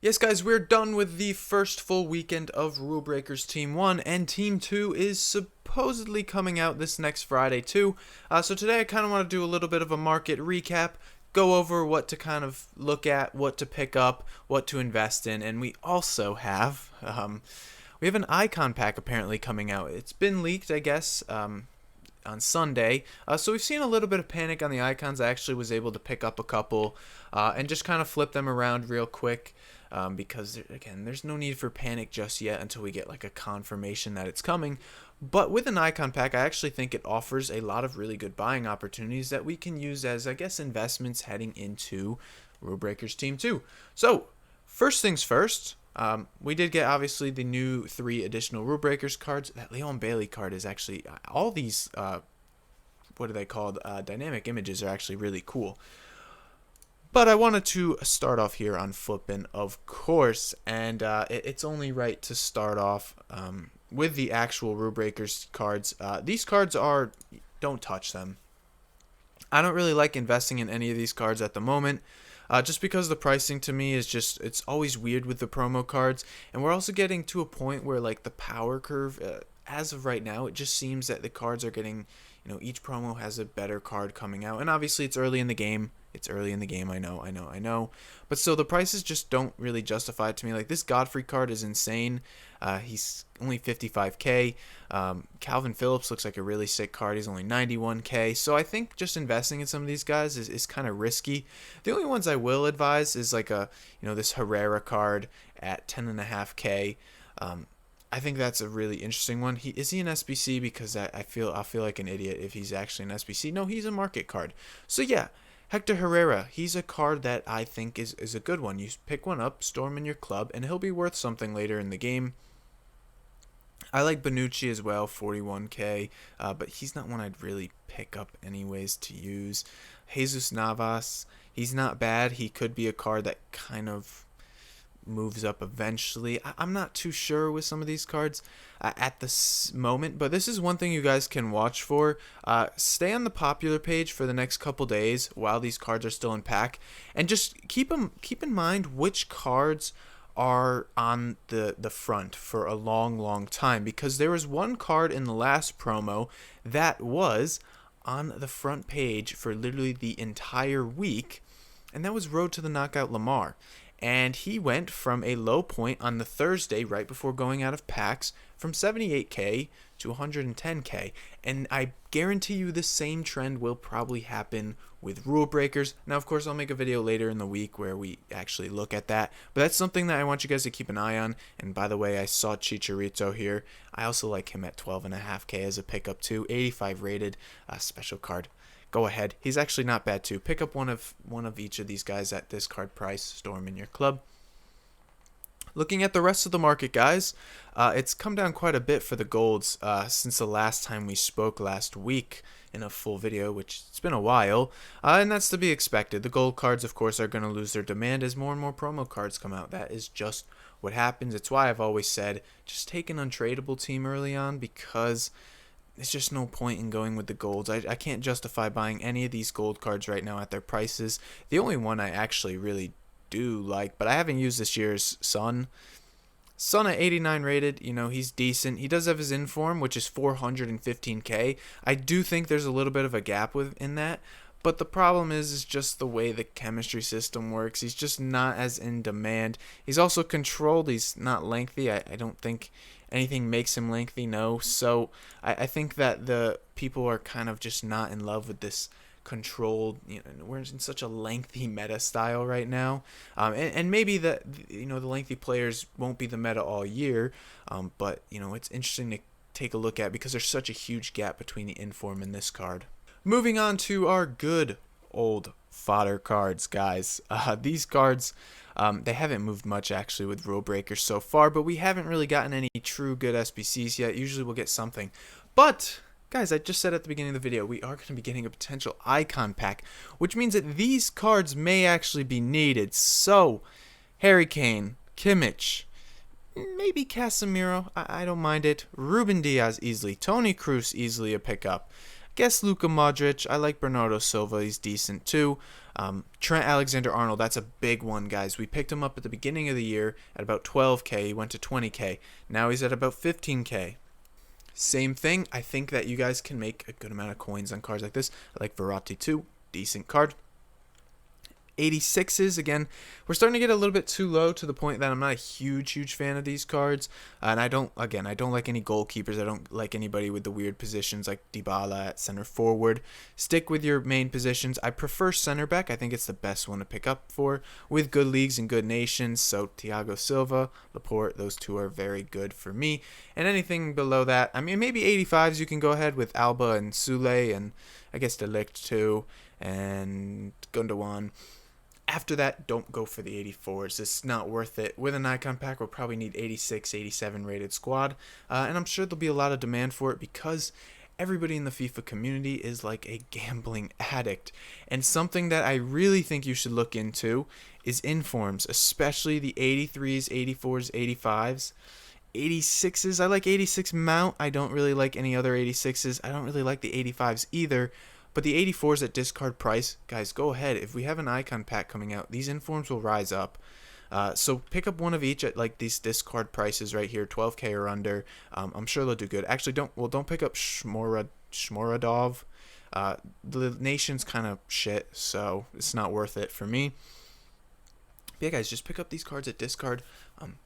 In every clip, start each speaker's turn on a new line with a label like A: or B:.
A: Yes, guys, we're done with the first full weekend of Rulebreakers Team 1, and Team 2 is supposedly coming out this next Friday, too. So today I kind of want to do a little bit of a market recap, go over what to kind of look at, what to pick up, what to invest in, and we also have, we have an icon pack apparently coming out. It's been leaked, I guess, on Sunday. So we've seen a little bit of panic on the icons. I actually was able to pick up a couple and just kind of flip them around real quick. Because again, there's no need for panic just yet until we get like a confirmation that it's coming. But with an icon pack, I actually think it offers a lot of really good buying opportunities that we can use as, I guess, investments heading into Rulebreakers Team 2. So, first things first, we did get obviously the new 3 additional Rulebreakers cards. That Leon Bailey card is actually, all these, what are they called? Dynamic images are actually really cool. But I wanted to start off here on flipping, of course, and it's only right to start off with the actual Rulebreakers cards. These cards don't touch them. I don't really like investing in any of these cards at the moment, just because the pricing to me is just, it's always weird with the promo cards, and we're also getting to a point where like the power curve, as of right now, it just seems that the cards are getting, each promo has a better card coming out, and obviously it's early in the game. I know. But still, the prices just don't really justify it to me. Like, this Godfrey card is insane. He's only 55k. Calvin Phillips looks like a really sick card. He's only 91k. So I think just investing in some of these guys is kind of risky. The only ones I will advise is like this Herrera card at 10.5k. I think that's a really interesting one. Is he an SBC? Because I'll feel like an idiot if he's actually an SBC. No, he's a market card. So yeah. Hector Herrera, he's a card that I think is a good one. You pick one up, store him in your club, and he'll be worth something later in the game. I like Bonucci as well, 41k, but he's not one I'd really pick up anyways to use. Jesus Navas, he's not bad. He could be a card that kind of moves up eventually. I'm not too sure with some of these cards at this moment, but this is one thing you guys can watch for. Stay on the popular page for the next couple days while these cards are still in pack, and just keep in mind which cards are on the front for a long time, because there was one card in the last promo that was on the front page for literally the entire week, and that was Road to the Knockout Lamar. And he went from a low point on the Thursday right before going out of packs from 78k to 110k. And I guarantee you the same trend will probably happen with Rulebreakers. Now, of course, I'll make a video later in the week where we actually look at that. But that's something that I want you guys to keep an eye on. And by the way, I saw Chicharito here. I also like him at 12.5k as a pickup too. 85 rated, special card. Go ahead. He's actually not bad too. Pick up one of each of these guys at this card price. Store them in your club. Looking at the rest of the market, guys, it's come down quite a bit for the golds since the last time we spoke last week in a full video, which it's been a while, and that's to be expected. The gold cards, of course, are going to lose their demand as more and more promo cards come out. That is just what happens. It's why I've always said just take an untradeable team early on, because there's just no point in going with the golds. I can't justify buying any of these gold cards right now at their prices. The only one I actually really do like, but I haven't used this year, is Son. Son at 89 rated, he's decent. He does have his inform, which is 415k. I do think there's a little bit of a gap in that, but the problem is just the way the chemistry system works. He's just not as in demand. He's also controlled. He's not lengthy. I don't think anything makes him lengthy, no. So I think that the people are kind of just not in love with this controlled, we're in such a lengthy meta style right now, and maybe the lengthy players won't be the meta all year, but it's interesting to take a look at because there's such a huge gap between the inform and this card. Moving on to our good old fodder cards, guys. These cards, they haven't moved much actually with Rulebreakers so far, but we haven't really gotten any true good SBCs yet. Usually we'll get something, but guys, I just said at the beginning of the video, we are going to be getting a potential icon pack, which means that these cards may actually be needed. So, Harry Kane, Kimmich, maybe Casemiro, I don't mind it. Ruben Diaz easily. Toni Kroos easily a pickup. Guess Luka Modric. I like Bernardo Silva. He's decent too. Trent Alexander-Arnold, that's a big one, guys. We picked him up at the beginning of the year at about 12K. He went to 20K. Now he's at about 15K. Same thing. I think that you guys can make a good amount of coins on cards like this. I like Verratti too. Decent card. 86s, again, we're starting to get a little bit too low to the point that I'm not a huge fan of these cards. And I don't like any goalkeepers. I don't like anybody with the weird positions like Dybala at center forward. Stick with your main positions. I prefer center back. I think it's the best one to pick up for with good leagues and good nations. So Thiago Silva, Laporte, those two are very good for me. And anything below that, I mean, maybe 85s you can go ahead with Alba and Sule and I guess De Ligt too and Gundogan. After that, don't go for the 84s. It's not worth it. With an icon pack, we'll probably need 86, 87 rated squad. And I'm sure there'll be a lot of demand for it because everybody in the FIFA community is like a gambling addict. And something that I really think you should look into is informs, especially the 83s, 84s, 85s. 86s, I like 86 Mount. I don't really like any other 86s. I don't really like the 85s either. But the 84s at discard price, guys, go ahead. If we have an icon pack coming out, these informs will rise up. So pick up one of each at like these discard prices right here, 12K or under. I'm sure they'll do good. Actually, don't pick up Shmoradov. The nation's kind of shit, so it's not worth it for me. But yeah, guys, just pick up these cards at discard.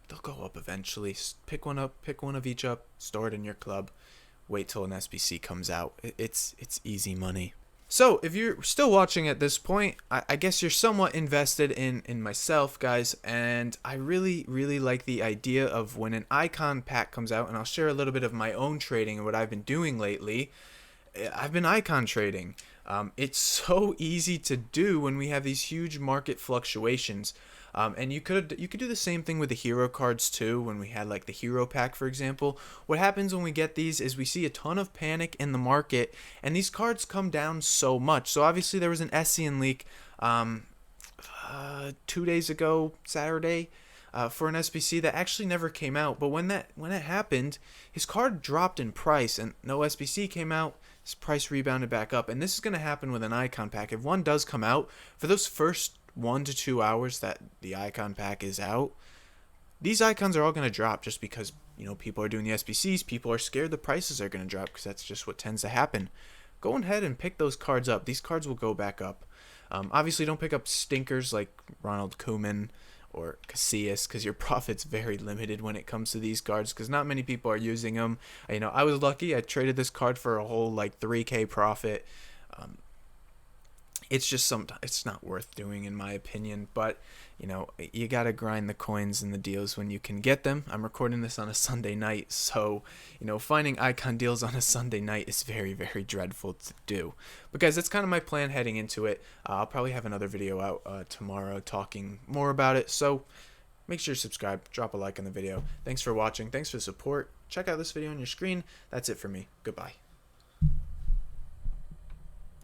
A: They'll go up eventually. Pick one up, pick one of each up, store it in your club. Wait till an SBC comes out. It's easy money. So if you're still watching at this point, I guess you're somewhat invested in myself, guys, and I really like the idea of when an icon pack comes out, and I'll share a little bit of my own trading and what I've been doing lately. I've been icon trading. It's so easy to do when we have these huge market fluctuations. And you could do the same thing with the hero cards too. When we had like the hero pack, for example, what happens when we get these is we see a ton of panic in the market, and these cards come down so much. So obviously there was an Essien leak 2 days ago, Saturday, for an SBC that actually never came out. But when it happened, his card dropped in price, and no SBC came out. His price rebounded back up, and this is going to happen with an icon pack. If one does come out, for those first 1 to 2 hours that the icon pack is out, these icons are all going to drop just because, people are doing the SBCs. People are scared the prices are going to drop because that's just what tends to happen. Go ahead and pick those cards up. These cards will go back up. Obviously, don't pick up stinkers like Ronald Koeman or Casillas because your profit's very limited when it comes to these cards because not many people are using them. I was lucky. I traded this card for a whole 3K profit. It's just it's not worth doing in my opinion, but you gotta grind the coins and the deals when you can get them. I'm recording this on a Sunday night, so finding icon deals on a Sunday night is very dreadful to do. But guys, that's kind of my plan heading into it. I'll probably have another video out tomorrow talking more about it, so make sure you subscribe, drop a like on the video. Thanks for watching, thanks for the support. Check out this video on your screen. That's it for me. Goodbye.